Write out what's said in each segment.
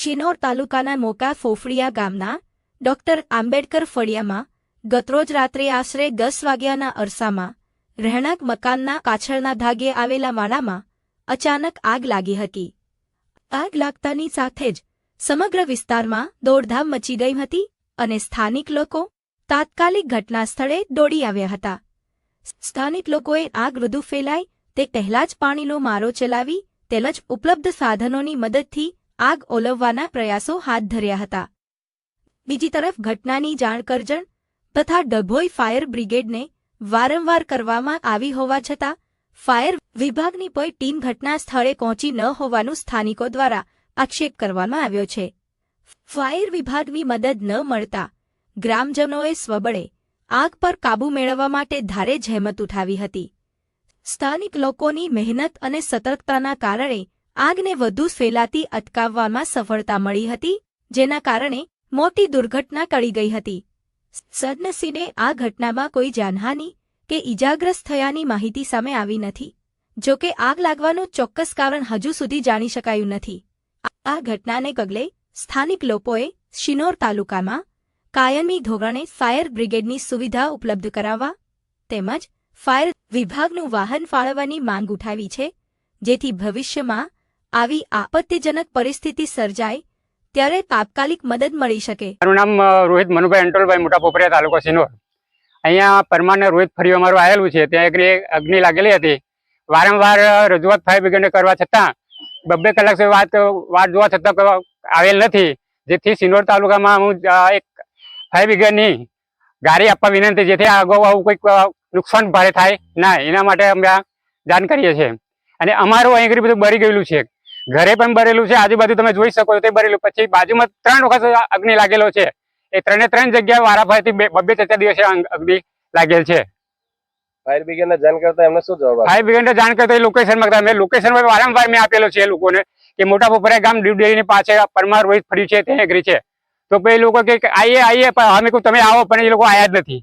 શિનોર તાલુકાના મોકા ફોફડિયા ગામના ડોક્ટર આંબેડકર ફળિયામાં ગતરોજ રાત્રે આશરે 10 વાગ્યાના અરસામાં રહેણાંક મકાનના પાછળના ભાગે આવેલા માળામાં અચાનક આગ લાગી હતી। આગ લાગતાની સાથે જ સમગ્ર વિસ્તારમાં દોડધામ મચી ગઈ હતી અને સ્થાનિક લોકો તાત્કાલિક ઘટના સ્થળે દોડી આવ્યા હતા। સ્થાનિક લોકોએ આગ વધુ ફેલાય તે પહેલા જ પાણીનો મારો ચલાવી તેમજ ઉપલબ્ધ સાધનોની મદદથી આગ ઓલવવાના પ્રયાસો હાથ ધર્યા હતા। બીજી તરફ ઘટનાની જાણ કરજણ તથા ડભોઈ ફાયર બ્રિગેડને વારંવાર કરવામાં આવી હોવા છતાં ફાયર વિભાગની કોઈ ટીમ ઘટના સ્થળે પહોંચી ન હોવાનું સ્થાનિકો દ્વારા આક્ષેપ કરવામાં આવ્યો છે। ફાયર વિભાગની મદદ ન મળતા ગ્રામજનોએ સ્વબળે આગ પર કાબૂ મેળવવા માટે ધારે જહેમત ઉઠાવી હતી। સ્થાનિક લોકોની મહેનત અને સતર્કતાના કારણે આગને વધુ ફેલાતી અટકાવવામાં સફળતા મળી હતી, જેના કારણે મોટી દુર્ઘટના ટળી ગઈ હતી। સદનસીબે આ ઘટનામાં કોઈ જાનહાનિ કે ઇજાગ્રસ્ત થયાની માહિતી સામે આવી નથી। જો કે આગ લાગવાનું ચોક્કસ કારણ હજુ સુધી જાણી શકાયું નથી। આ ઘટનાને પગલે સ્થાનિક લોકોએ શિનોર તાલુકામાં કાયમી ધોરણે ફાયર બ્રિગેડની સુવિધા ઉપલબ્ધ કરાવવા તેમજ ફાયર વિભાગનું વાહન ફાળવવાની માંગ ઉઠાવી છે, જેથી ભવિષ્યમાં આવી આપત્તિજનક પરિસ્થિતિ સર્જાય ત્યારે તાત્કાલિક મદદ મળી શકે। મારું નામ રોહિત મનુભાઈ અંટોલભાઈ મોટા પોપરિયા તાલુકો શિનોર। અહીંયા પરમાનન્ટ રોહિત ફળિયું અમારું આવેલું છે। ત્યાં અગ્નિ લાગેલી હતી। વારંવાર રજૂઆત ફાયર બ્રિગેડને કરવા છતાં 2 કલાક સુધી વાત જોવા છતાં આવેલ નથી, જેથી શિનોર તાલુકામાં હું એક ફાયર બ્રિગેડની ગાડી આપવા વિનંતી, જેથી અગાઉ આવું કોઈક નુકસાન ભારે થાય ના એના માટે અમે જાણ કરીએ છીએ। અને અમારું અહીં બધું બળી ગયેલું છે, ઘરે પણ બરેલું છે, આજુબાજુ તમે જોઈ શકો તે બરેલું। પછી બાજુમાં 3 વખત અગ્નિ લાગેલો છે। એ 3 જગ્યાએ વારાફરતી 2-4 દિવસે અગ્નિ લાગેલ છે। ફાયર બ્રિગેડને જાણ કરતા એમને શું જવાબ? ફાયર બ્રિગેડને જાણ કરતા લોકેશન માંગતા અમે લોકેશન પર વારંવાર મેં આપેલો છે એ લોકોને કે મોટા પોપરિયા ગામ ડેરીની પાસે પરમાર રોહિત ફળિયું છે ત્યાં એગ્રી છે। તો પછી લોકો કે આવીએ પણ અમે કહું તમે આવો, પણ એ લોકો આવ્યા જ નથી।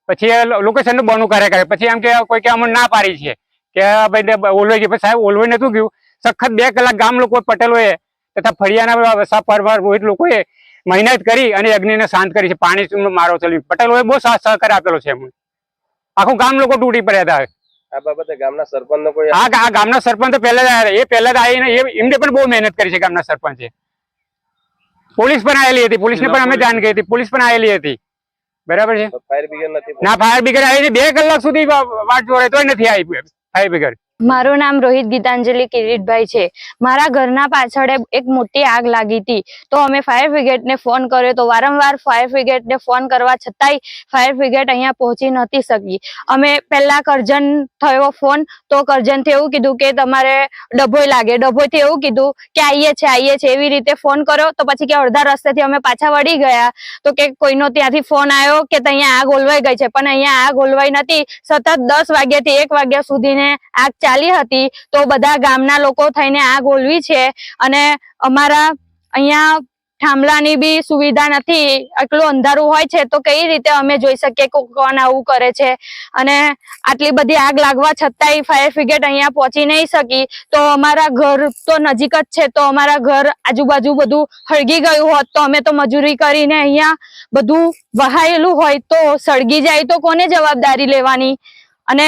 પછી એ લોકેશનનું બહાનું કરે પછી એમ કે કોઈ કે અમને ના પાડી છે કે ભાઈ ઓલવાઈ ગયું। સાહેબ ઓલવાઈ નતું ગયું, સખત 2 કલાક ગામ લોકો પટેલોએ તથા ફળિયાના પરમાર રોહિત લોકોએ મહેનત કરી અને અગ્નિને શાંત કરી છે। પાણી મારો ચલાવી પટેલોએ બહુ સહકાર આપેલો છે। આખું ગામ લોકો તૂટી પડ્યા હતા। આ બાબતે ગામના સરપંચનો કોઈ આ ગામના સરપંચ પહેલા આવીને એમને પણ બહુ મહેનત કરી છે ગામના સરપંચે। પોલીસ પણ આવેલી હતી, પોલીસને પણ અમે જાણ કરી હતી, પોલીસ પણ આવેલી હતી, બરાબર છે। ફાયર બ્રિગેડ નથી ના, ફાયર બ્રિગેડ આવીને 2 કલાક સુધી વાટ જોડે તોય નથી આવી ફાયર બ્રિગેડ। મારું નામ રોહિત ગીતાંજલિ કિરીટભાઈ છે। મારા ઘરના પાછળ એક મોટી આગ લાગી હતી, તો અમે ફાયર બ્રિગેડને ફોન કર્યો તો વારંવાર ફાયર બ્રિગેડને ફોન કરવા છતાંય ફાયર બ્રિગેડ અહીંયા પહોંચી નહોતી શકી। અમે પહેલા કરજણ થયો ફોન, તો કરજણથી એવું કીધું કે તમારે ડભોઈ લાગે, ડભોઈથી એવું કીધું કે આવીએ છે એવી રીતે ફોન કર્યો। તો પછી કે અડધા રસ્તેથી અમે પાછા વળી ગયા તો કે કોઈનો ત્યાંથી ફોન આવ્યો કે અહીંયા આગ ઓલવાઈ ગઈ છે, પણ અહીંયા આગ ઓલવાઈ નથી। સતત 10 વાગ્યાથી 1 વાગ્યા સુધીને આગ ચાલી હતી, તો બધા ગામના લોકો થઈને આગ ઓલવી છે। અને અમારા અહીંયા થાંભલાની બી સુવિધા નથી, એટલું અંધારું હોય છે તો કઈ રીતે અમે જોઈ શકીએ કે કોણ આવું કરે છે। અને આટલી બધી આગ લાગવા છતાંય ફાયર બ્રિગેડ અહીંયા પહોંચી નહીં શકી, તો અમારા ઘર તો નજીક જ છે, તો અમારા ઘર આજુબાજુ બધું સળગી ગયું હોત તો અમે તો મજૂરી કરીને અહીંયા બધું વહાયેલું હોય તો સળગી જાય તો કોને જવાબદારી લેવાની? અને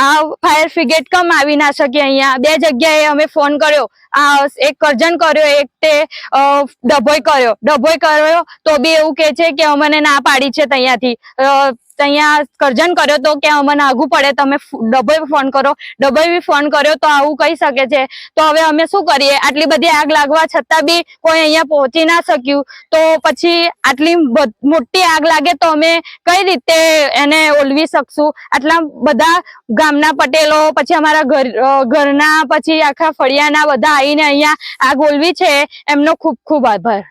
આ ફાયર બ્રિગેડ કમ આવી ના શકે? અહીંયા 2 જગ્યાએ અમે ફોન કર્યો, એક કરજણ કર્યો, એક તે ડભોઈ કર્યો તો બી એવું કે છે કે અમને ના પાડી છે ત્યાંથી। ત્યાં કરજણ કર્યો તો કે અમને આગું પડે, તમે ડભોઈ ફોન કરો, ડભોઈ બી ફોન કર્યો તો આવું કહી શકે છે। તો હવે અમે શું કરીએ? આટલી બધી આગ લાગવા છતાં બી કોઈ અહીંયા પહોંચી ના શક્યું, તો પછી આટલી મોટી આગ લાગે તો અમે કઈ રીતે એને ઓલવી શકશું? આટલા બધા ગામના પટેલો, પછી અમારા ઘરના, પછી આખા ફળિયાના બધા આવીને અહીંયા આગ ઓલવી છે, એમનો ખૂબ ખૂબ આભાર।